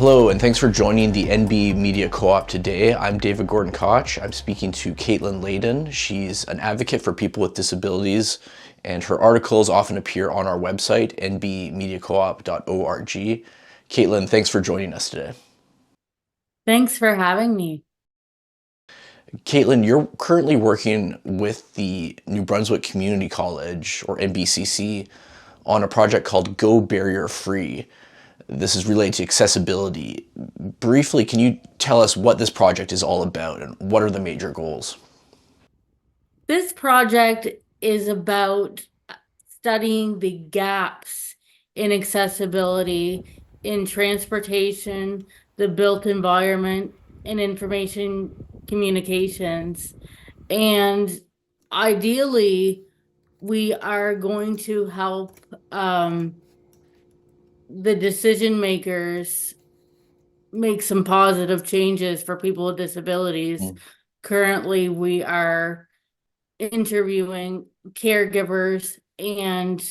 Hello, and thanks for joining the NB Media Co-op today. I'm David Gordon-Koch. I'm speaking to Kaitlyn Layden. She's an advocate for people with disabilities, and her articles often appear on our website, nbmediacoop.org. Kaitlyn, thanks for joining us today. Thanks for having me. Kaitlyn, you're currently working with the New Brunswick Community College, or NBCC, on a project called Go Barrier Free. This is related to accessibility. Briefly, can you tell us what this project is all about and what are the major goals? This project is about studying the gaps in accessibility in transportation, the built environment, and information communications. And ideally, we are going to help the decision makers make some positive changes for people with disabilities. Currently, we are interviewing caregivers and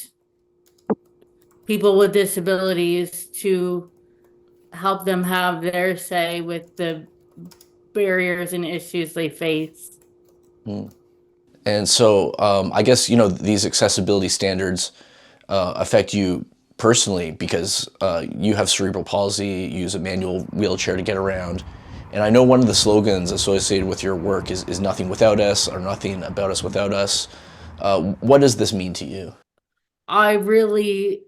people with disabilities to help them have their say with the barriers and issues they face. And so I guess, these accessibility standards affect you personally because you have cerebral palsy, you use a manual wheelchair to get around. And I know one of the slogans associated with your work is nothing without us or nothing about us without us. What does this mean to you? I really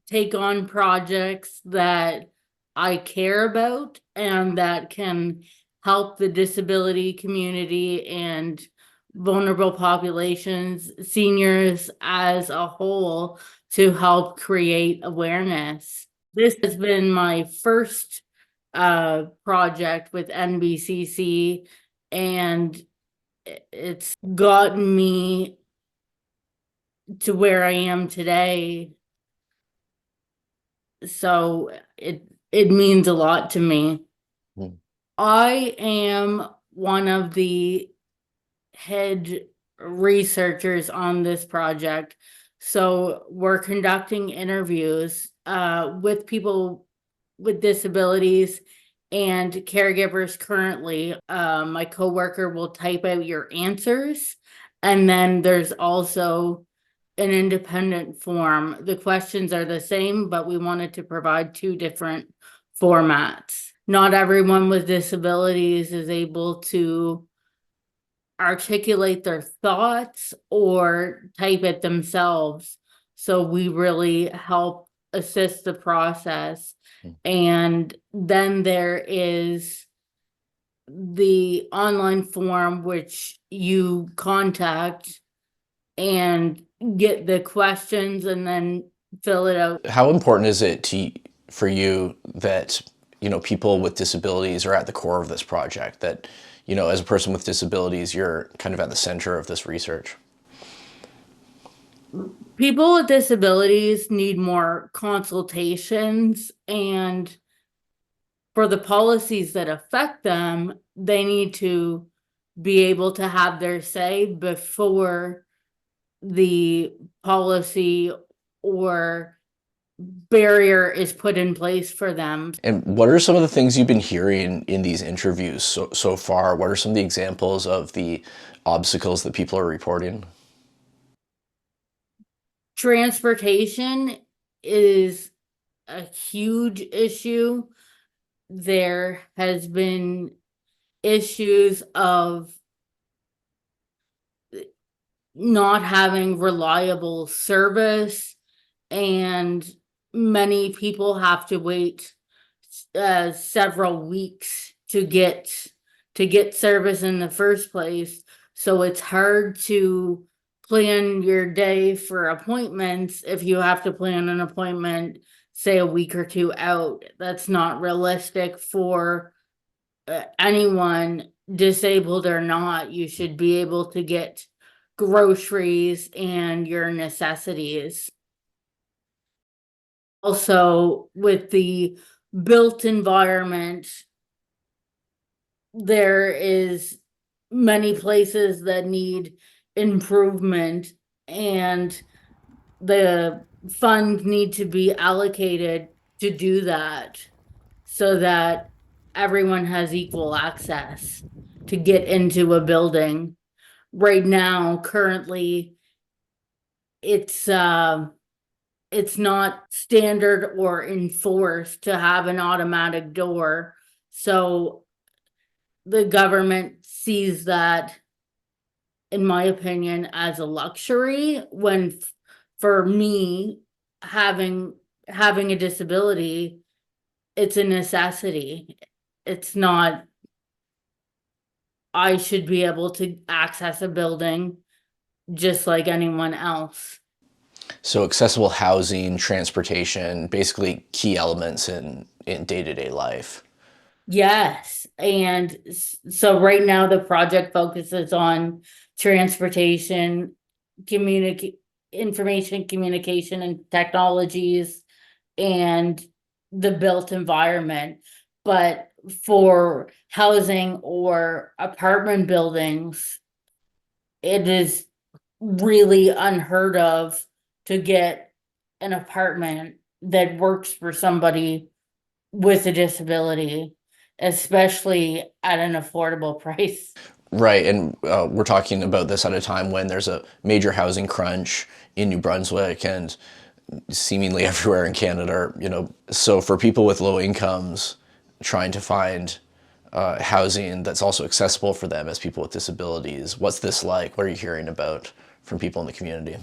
take on projects that I care about and that can help the disability community and vulnerable populations, seniors as a whole, to help create awareness. This has been my first project with NBCC, and it's gotten me to where I am today. So it means a lot to me. Mm. I am one of the head researchers on this project. So we're conducting interviews with people with disabilities and caregivers currently. My coworker will type out your answers, and then there's also an independent form. The questions are the same, but we wanted to provide two different formats. Not everyone with disabilities is able to articulate their thoughts or type it themselves. So we really help assist the process. And then there is the online form, which you contact and get the questions and then fill it out. How important is it for you that people with disabilities are at the core of this project? That as a person with disabilities, you're kind of at the center of this research. People with disabilities need more consultations, and for the policies that affect them, they need to be able to have their say before the policy or barrier is put in place for them. And what are some of the things you've been hearing in these interviews so far? What are some of the examples of the obstacles that people are reporting? Transportation is a huge issue. There has been issues of not having reliable service, and many people have to wait several weeks to get service in the first place. So it's hard to plan your day for appointments if you have to plan an appointment, say, a week or two out. That's not realistic for anyone, disabled or not. You should be able to get groceries and your necessities. Also, with the built environment, there is many places that need improvement, and the funds need to be allocated to do that. so that everyone has equal access to get into a building. Right now, currently, it's it's not standard or enforced to have an automatic door. So the government sees that, in my opinion, as a luxury, when for me, having having a disability, it's a necessity. It's not, I should be able to access a building just like anyone else. So accessible housing, transportation, basically key elements in day-to-day life. Yes, and so right now the project focuses on transportation, communicate, information communication and technologies, and the built environment. But for housing or apartment buildings, it is really unheard of to get an apartment that works for somebody with a disability, especially at an affordable price. Right, and we're talking about this at a time when there's a major housing crunch in New Brunswick and seemingly everywhere in Canada. So for people with low incomes, trying to find housing that's also accessible for them as people with disabilities. What's this like? What are you hearing about from people in the community?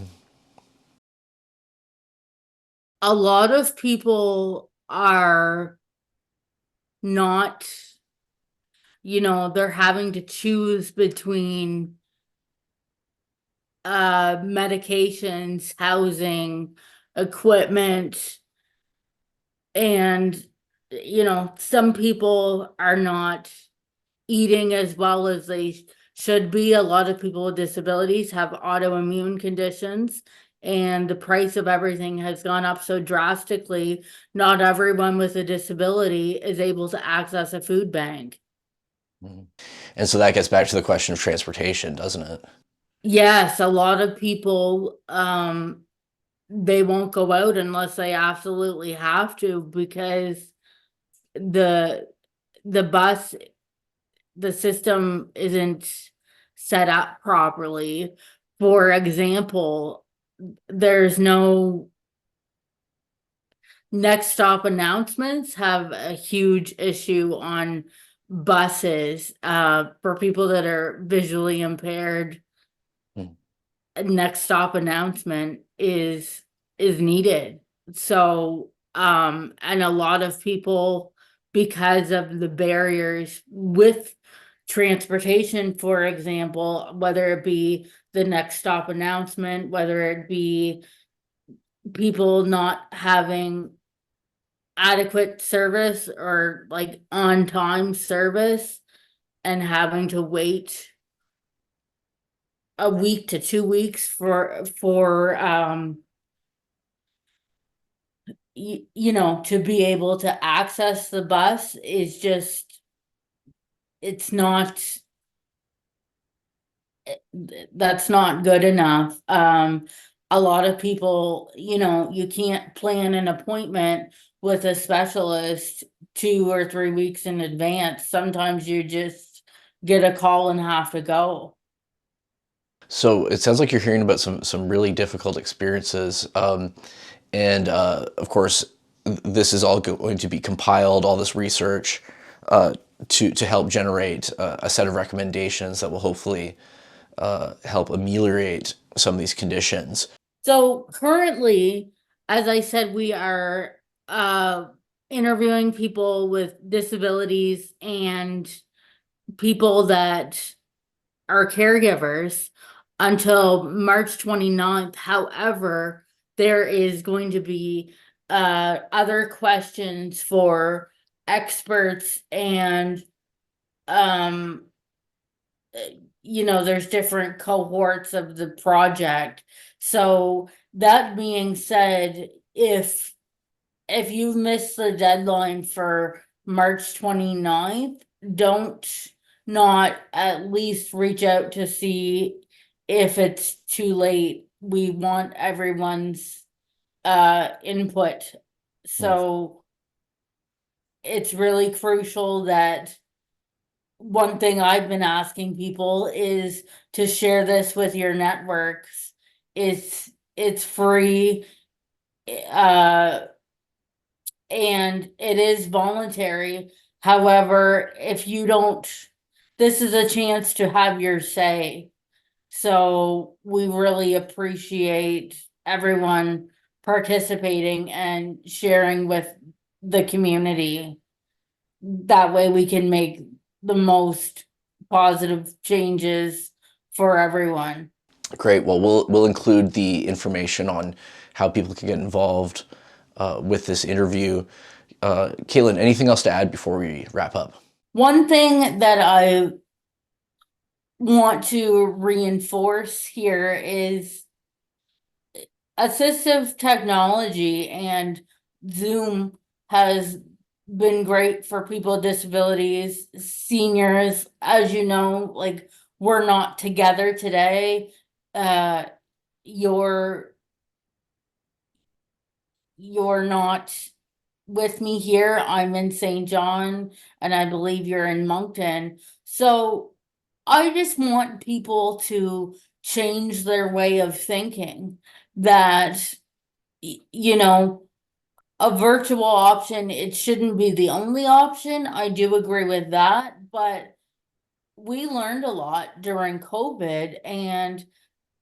A lot of people are not, they're having to choose between medications, housing, equipment, and some people are not eating as well as they should be. A lot of people with disabilities have autoimmune conditions, and the price of everything has gone up so drastically. Not everyone with a disability is able to access a food bank. And so that gets back to the question of transportation, doesn't it? Yes, a lot of people they won't go out unless they absolutely have to, because the the bus the system isn't set up properly. For example, there's no next stop announcements, have a huge issue on buses. For people that are visually impaired, Mm. a next stop announcement is needed. So and a lot of people, because of the barriers with transportation, for example, whether it be the next stop announcement, whether it be people not having adequate service or like on time service, and having to wait a week to 2 weeks for to be able to access the bus, is just, it's not, that's not good enough. A lot of people, you can't plan an appointment with a specialist 2 or 3 weeks in advance. Sometimes you just get a call and have to go. So it sounds like you're hearing about some really difficult experiences, and of course, this is all going to be compiled, all this research, to help generate a set of recommendations that will hopefully help ameliorate some of these conditions. So currently, as I said, we are interviewing people with disabilities and people that are caregivers until March 29th. However, there is going to be other questions for experts, and um there's different cohorts of the project. So that being said, if you've missed the deadline for March 29th, don't not at least reach out to see if it's too late. We want everyone's input. Mm. So it's really crucial that one thing I've been asking people is to share this with your networks. It's free, uh, and it is voluntary. However, if you don't, this is a chance to have your say. So we really appreciate everyone participating and sharing with the community. That way we can make the most positive changes for everyone. Great. Well, we'll include the information on how people can get involved with this interview. Kaitlyn, anything else to add before we wrap up? One thing that I want to reinforce here is assistive technology, and Zoom has been great for people with disabilities, seniors. As you know, like, we're not together today. Uh, you're you're not with me here. I'm in St. John, and I believe you're in Moncton. So I just want people to change their way of thinking, that you know, a virtual option, it shouldn't be the only option. I do agree with that, but we learned a lot during COVID, and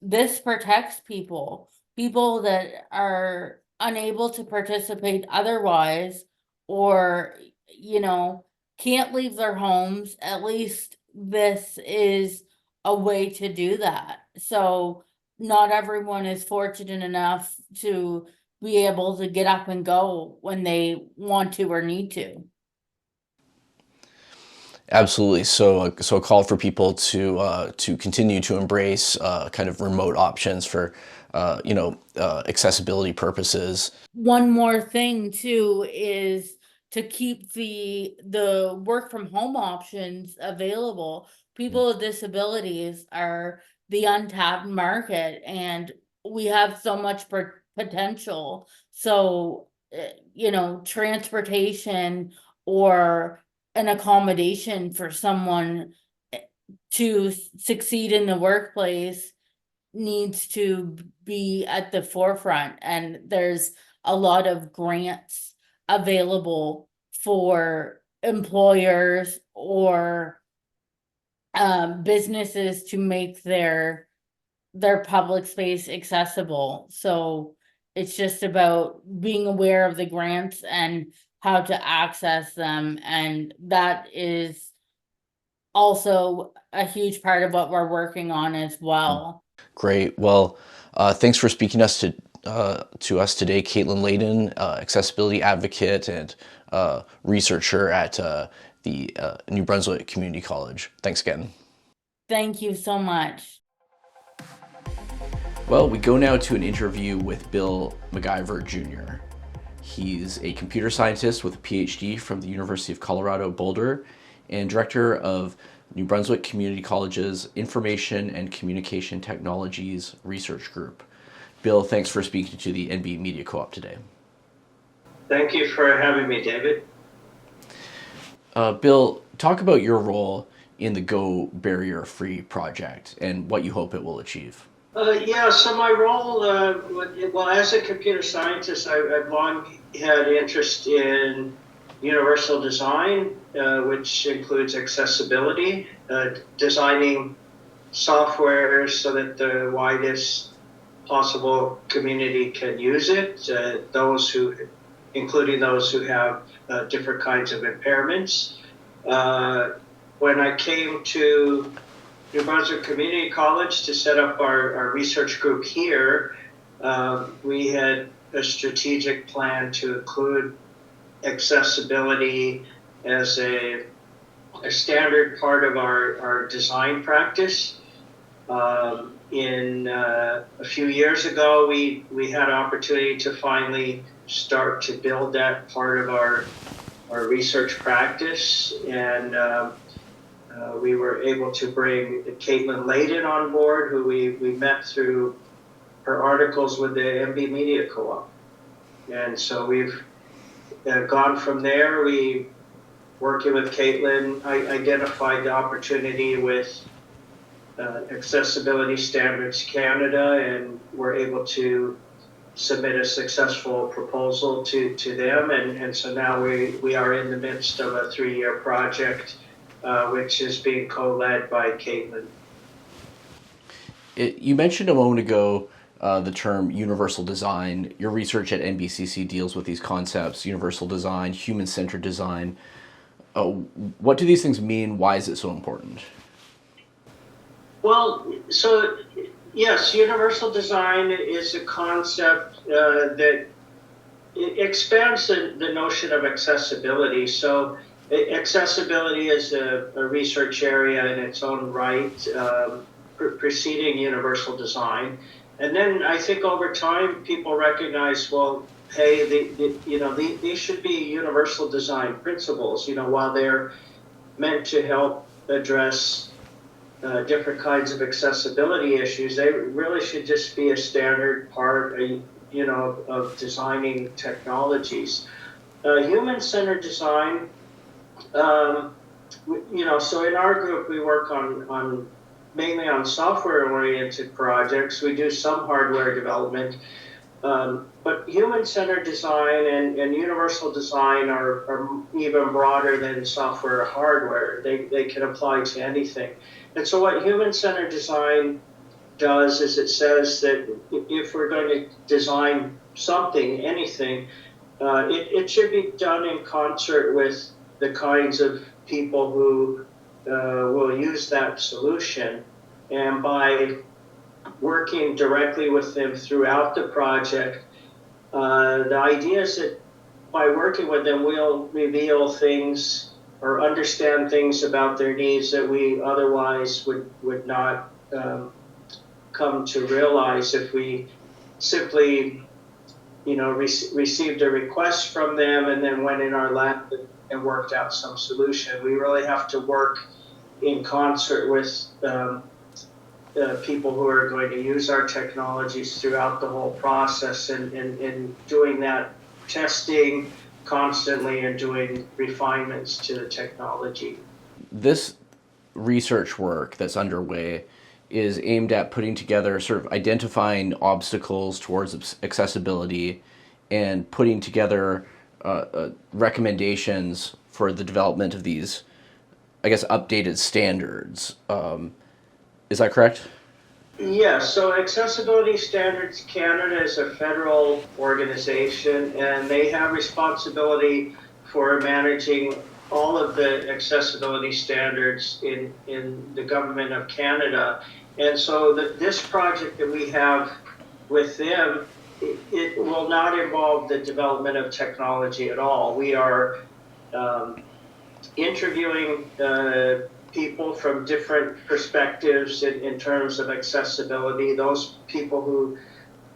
this protects people that are unable to participate otherwise, or, you know, can't leave their homes. At least this is a way to do that. So not everyone is fortunate enough to be able to get up and go when they want to or need to. Absolutely. So a call for people to continue to embrace kind of remote options for accessibility purposes. One more thing too is to keep the work from home options available. People with disabilities are the untapped market, and we have so much potential. So, you know, transportation or an accommodation for someone to succeed in the workplace needs to be at the forefront, and there's a lot of grants available for employers or businesses to make their public space accessible. So it's just about being aware of the grants and how to access them, and that is also a huge part of what we're working on as well. Great. Well, thanks for speaking to us today, Kaitlyn Layden, accessibility advocate and researcher at the New Brunswick Community College. Thanks again. Thank you so much. Well, we go now to an interview with Bill McIver Jr. He's a computer scientist with a PhD from the University of Colorado Boulder and director of New Brunswick Community College's Information and Communication Technologies Research Group. Bill, thanks for speaking to the NB Media Co-op today. Thank you for having me, David. Bill, talk about your role in the Go Barrier Free project and what you hope it will achieve. So my role, well, as a computer scientist, I've long had interest in universal design, which includes accessibility, designing software so that the widest possible community can use it, including those who have different kinds of impairments. When I came to New Brunswick Community College to set up our research group here, we had a strategic plan to include accessibility as a standard part of our design practice. A few years ago, we had an opportunity to finally start to build that part of our research practice, and we were able to bring Kaitlyn Layden on board, who we met through her articles with the NB Media Co-op. And so we've gone from there. We, working with Kaitlyn, I identified the opportunity with Accessibility Standards Canada, and were able to submit a successful proposal to them. And so now we are in the midst of a 3-year project, which is being co-led by Kaitlyn. You mentioned a moment ago the term universal design. Your research at NBCC deals with these concepts: universal design, human-centered design. What do these things mean? Why is it so important? Well, so yes, universal design is a concept that it expands the notion of accessibility. So accessibility is a research area in its own right, preceding universal design. And then I think over time people recognize, well, hey, these should be universal design principles. While they're meant to help address different kinds of accessibility issues, they really should just be a standard part, of designing technologies. Human-centered design, so in our group we work on mainly on software-oriented projects. We do some hardware development, but human-centered design and universal design are even broader than software or hardware. They can apply to anything. And so what human-centered design does is it says that if we're going to design something, anything, it should be done in concert with the kinds of people who will use that solution. And by working directly with them throughout the project, the idea is that by working with them, we'll reveal things or understand things about their needs that we otherwise would not come to realize if we simply, received a request from them and then went in our lab and worked out some solution. We really have to work in concert with people who are going to use our technologies throughout the whole process, and doing that testing constantly and doing refinements to the technology. This research work that's underway is aimed at putting together, sort of identifying obstacles towards accessibility and putting together recommendations for the development of these, I guess, updated standards. Is that correct? Yes, so Accessibility Standards Canada is a federal organization, and they have responsibility for managing all of the accessibility standards in the government of Canada. And so this project that we have with them, it will not involve the development of technology at all. We are interviewing people from different perspectives in terms of accessibility, those people who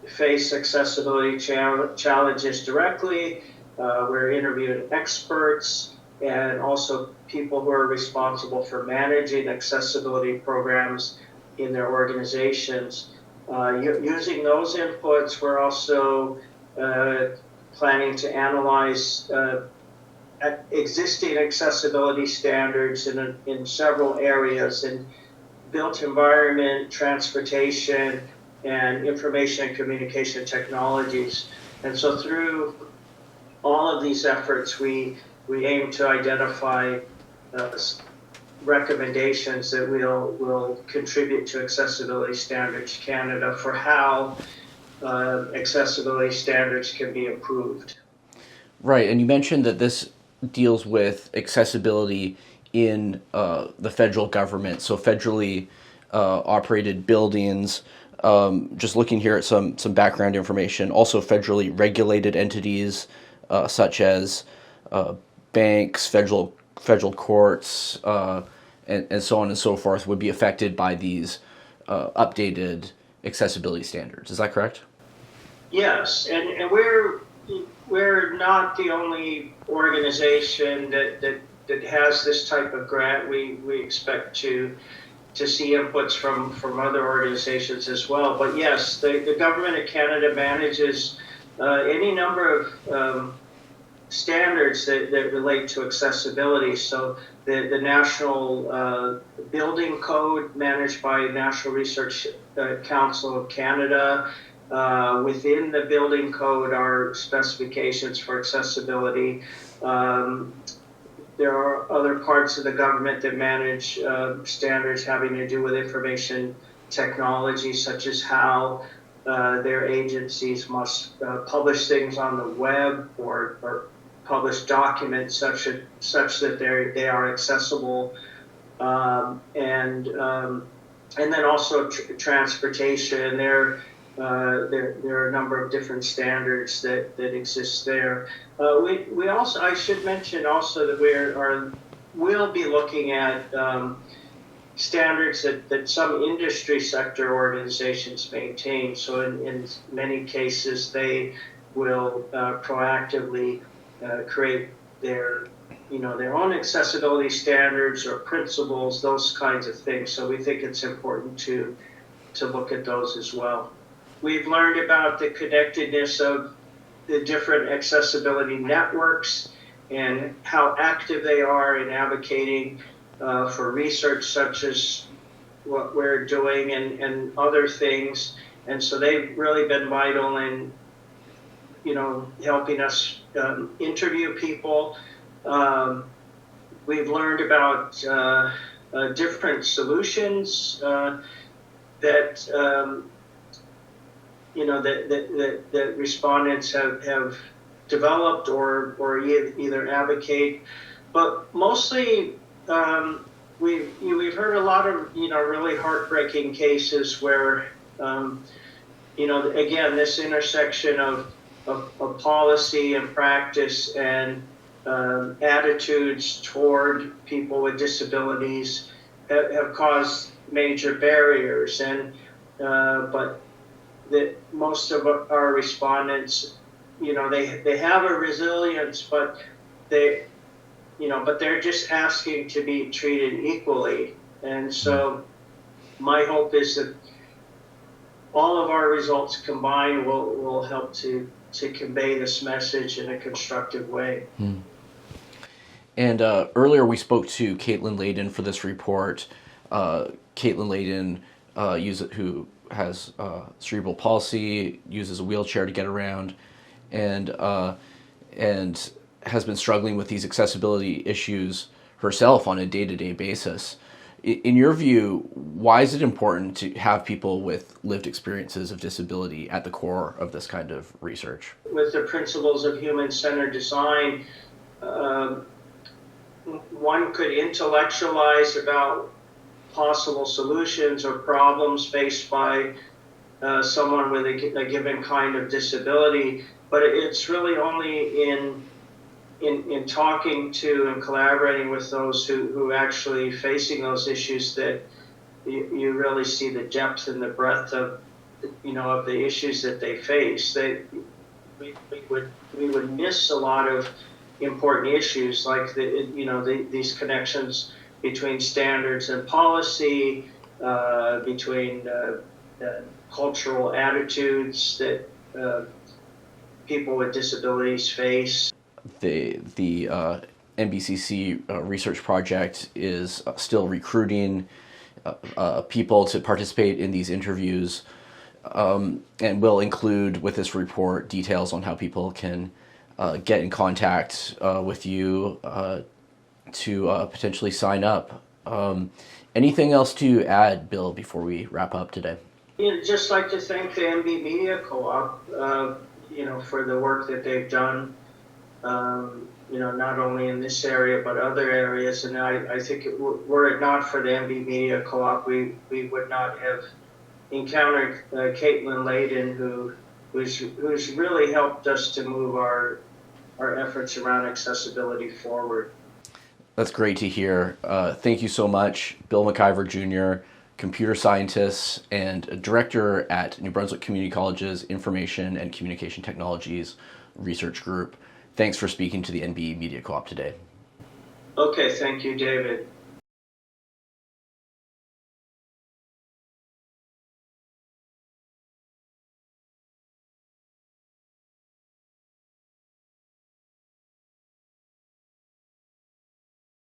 face accessibility challenges directly. We're interviewing experts and also people who are responsible for managing accessibility programs in their organizations. Using those inputs, we're also planning to analyze existing accessibility standards in several areas: in built environment, transportation, and information and communication technologies. And so through all of these efforts, we aim to identify recommendations that will contribute to Accessibility Standards Canada for how accessibility standards can be improved. Right, and you mentioned that this deals with accessibility in the federal government, so federally operated buildings. Just looking here at some background information, also federally regulated entities such as banks, federal courts, and so on and so forth would be affected by these updated accessibility standards. Is that correct? Yes, and we're not the only organization that has this type of grant. We expect to see inputs from other organizations as well. But yes, the Government of Canada manages any number of standards that relate to accessibility. So the National Building Code managed by National Research Council of Canada. Within the building code are specifications for accessibility. There are other parts of the government that manage standards having to do with information technology, such as how their agencies must publish things on the web or publish documents such that they are accessible, and then also transportation. There are a number of different standards that exist there. We also, I should mention also that we'll be looking at standards that some industry sector organizations maintain. So in many cases, they will proactively create their own accessibility standards or principles, those kinds of things. So we think it's important to look at those as well. We've learned about the connectedness of the different accessibility networks and how active they are in advocating for research such as what we're doing and other things. And so they've really been vital in, helping us interview people. We've learned about different solutions that respondents have developed or either advocate, but mostly we've heard a lot of really heartbreaking cases where again, this intersection of policy and practice and attitudes toward people with disabilities have caused major barriers, and but that most of our respondents, they have a resilience, but they're just asking to be treated equally. And so my hope is that all of our results combined will help to convey this message in a constructive way. And earlier we spoke to Kaitlyn Layden for this report. Kaitlyn Layden, who has cerebral palsy, uses a wheelchair to get around, and has been struggling with these accessibility issues herself on a day-to-day basis. In your view, why is it important to have people with lived experiences of disability at the core of this kind of research? With the principles of human-centered design, one could intellectualize about possible solutions or problems faced by someone with a given kind of disability, but it's really only in talking to and collaborating with those who actually facing those issues that you really see the depth and the breadth of the issues that they face. We would miss a lot of important issues like these connections between standards and policy, between cultural attitudes that people with disabilities face. The NBCC research project is still recruiting people to participate in these interviews, and will include with this report details on how people can get in contact with you to potentially sign up. Anything else to add, Bill, before we wrap up today? Just like to thank the NB Media Co-op, for the work that they've done, not only in this area but other areas. And I think were it not for the NB Media Co-op, we would not have encountered Kaitlyn Layden, who's really helped us to move our efforts around accessibility forward. That's great to hear. Thank you so much, Bill McIver Jr., computer scientist and director at New Brunswick Community College's Information and Communication Technologies Research Group. Thanks for speaking to the NB Media Co-op today. Okay, thank you, David.